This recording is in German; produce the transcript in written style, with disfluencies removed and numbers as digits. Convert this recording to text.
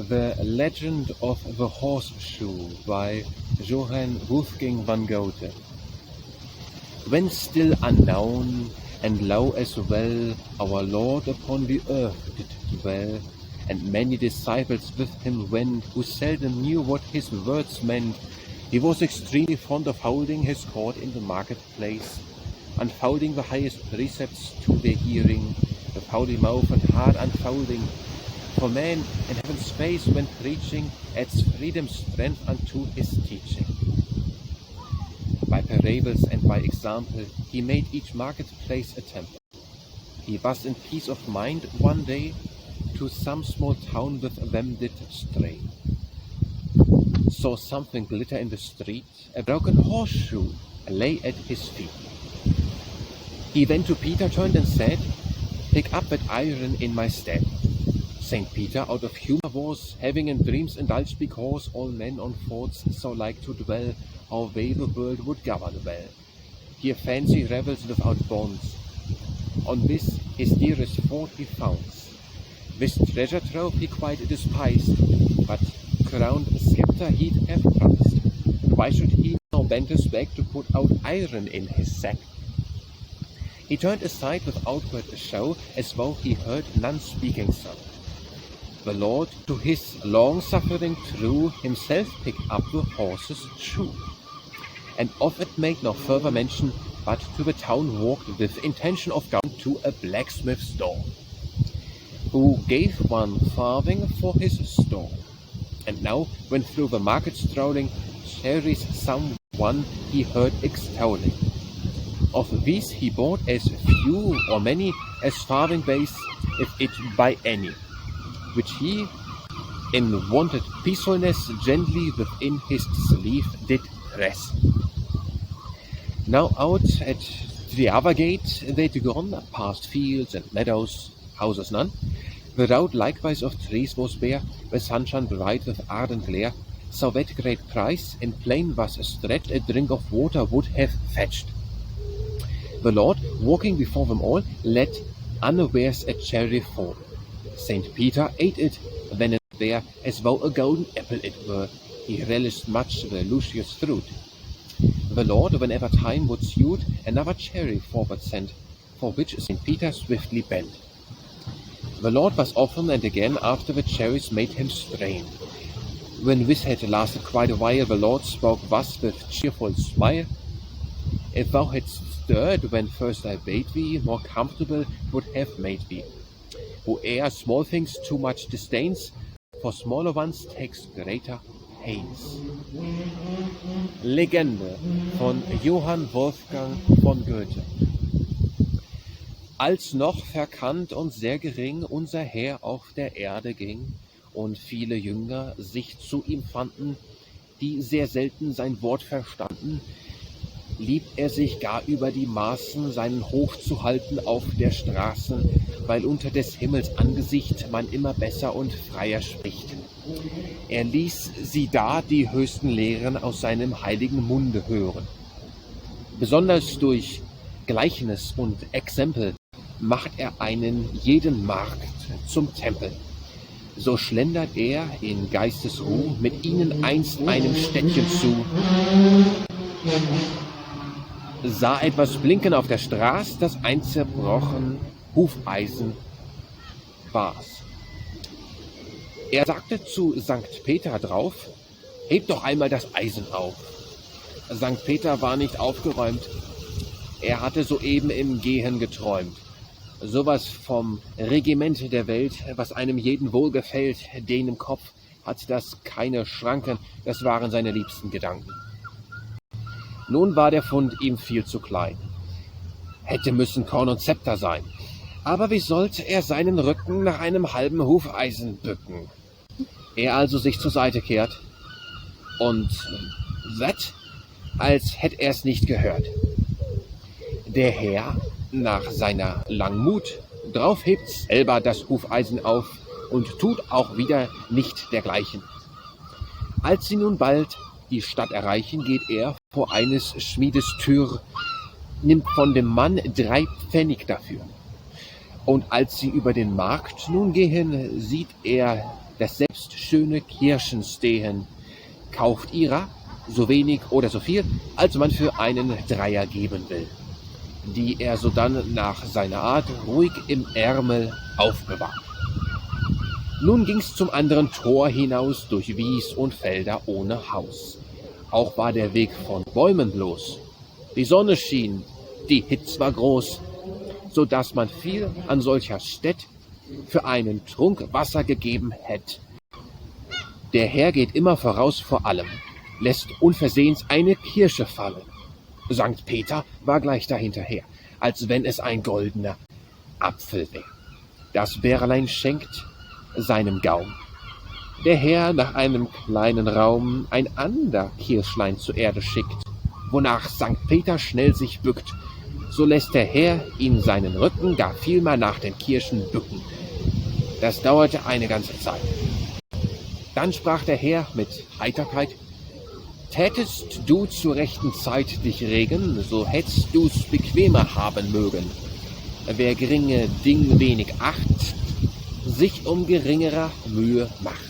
The Legend of the Horseshoe by Johann Wolfgang von Goethe. When still unknown, and low as well, our Lord upon the earth did dwell, and many disciples with him went, who seldom knew what his words meant. He was extremely fond of holding his court in the marketplace, unfolding the highest precepts to their hearing, with holy mouth and heart unfolding. For man in heaven's face when preaching adds freedom's strength unto his teaching. By parables and by example he made each marketplace a temple. He was in peace of mind one day, to some small town with them did stray. Saw something glitter in the street, a broken horseshoe lay at his feet. He then to Peter turned and said, "Pick up that iron in my stead." Saint Peter out of humor was, having in dreams indulged because all men on thoughts so like to dwell, how they the world would govern well. Here fancy revels without bonds. On this his dearest thought he founds. This treasure trove he quite despised, but crowned scepter he'd have prized. Why should he now bend his back to put out iron in his sack? He turned aside with outward show, as though he heard none speaking so. The Lord, to his long-suffering true, himself picked up the horse's shoe, and of it made no further mention, but to the town walked with intention of going to a blacksmith's door, who gave 1 farthing for his store. And now, when through the market strolling, cherries some one he heard extolling. Of these he bought as few or many as farthing base, if it by any, which he, in wonted peacefulness, gently within his sleeve did press. Now out at the other gate they'd gone, past fields and meadows, houses none. The road likewise of trees was bare, the sunshine bright with ardent glare, so that great price in plain was stretched, a drink of water would have fetched. The Lord, walking before them all, let unawares a cherry fall. Saint Peter ate it then and there, as though a golden apple it were. He relished much the luscious fruit. The Lord, whenever time would suit, another cherry forward sent, for which Saint Peter swiftly bent. The Lord was often and again after the cherries made him strain. When this had lasted quite a while, the Lord spoke thus with cheerful smile: "If thou hadst stirred when first I bade thee, more comfortable would have made thee. Whoe'er small things too much disdains, for smaller ones takes greater pains." Legende von Johann Wolfgang von Goethe. Als noch verkannt und sehr gering unser Herr auf der Erde ging und viele Jünger sich zu ihm fanden, die sehr selten sein Wort verstanden, lieb er sich gar über die Maßen, seinen Hof zu halten auf der Straßen, weil unter des Himmels Angesicht man immer besser und freier spricht. Er ließ sie da die höchsten Lehren aus seinem heiligen Munde hören. Besonders durch Gleichnis und Exempel macht er einen jeden Markt zum Tempel. So schlendert er in Geistesruh mit ihnen einst einem Städtchen zu, sah etwas blinken auf der Straß, das ein zerbrochen Hufeisen war's. Er sagte zu Sankt Peter drauf: "Heb doch einmal das Eisen auf." Sankt Peter war nicht aufgeräumt. Er hatte soeben im Gehen geträumt. Sowas vom Regiment der Welt, was einem jeden wohlgefällt, den im Kopf hat das keine Schranken, das waren seine liebsten Gedanken. Nun war der Fund ihm viel zu klein. Hätte müssen Korn und Zepter sein. Aber wie sollte er seinen Rücken nach einem halben Hufeisen bücken? Er also sich zur Seite kehrt und satt, als hätt er's nicht gehört. Der Herr, nach seiner Langmut, drauf hebt selber das Hufeisen auf und tut auch wieder nicht dergleichen. Als sie nun bald die Stadt erreichen, geht er vor eines Schmiedes Tür, nimmt von dem Mann 3 Pfennig dafür. Und als sie über den Markt nun gehen, sieht er dass selbst schöne Kirschen stehen, kauft ihrer so wenig oder so viel, als man für einen Dreier geben will, die er sodann nach seiner Art ruhig im Ärmel aufbewahrt. Nun ging's zum anderen Tor hinaus durch Wies und Felder ohne Haus. Auch war der Weg von Bäumen bloß. Die Sonne schien, die Hitz war groß, so dass man viel an solcher Städt für einen Trunk Wasser gegeben hätt. Der Herr geht immer voraus vor allem, lässt unversehens eine Kirsche fallen. Sankt Peter war gleich dahinterher, als wenn es ein goldener Apfel wär. Das Bärlein schenkt seinem Gaum. Der Herr nach einem kleinen Raum ein ander Kirschlein zur Erde schickt, wonach Sankt Peter schnell sich bückt, so lässt der Herr ihn seinen Rücken gar vielmal nach den Kirschen bücken. Das dauerte eine ganze Zeit. Dann sprach der Herr mit Heiterkeit: Tätest du zur rechten Zeit dich regen, so hättst du's bequemer haben mögen. Wer geringe Ding wenig acht, sich um geringerer Mühe macht.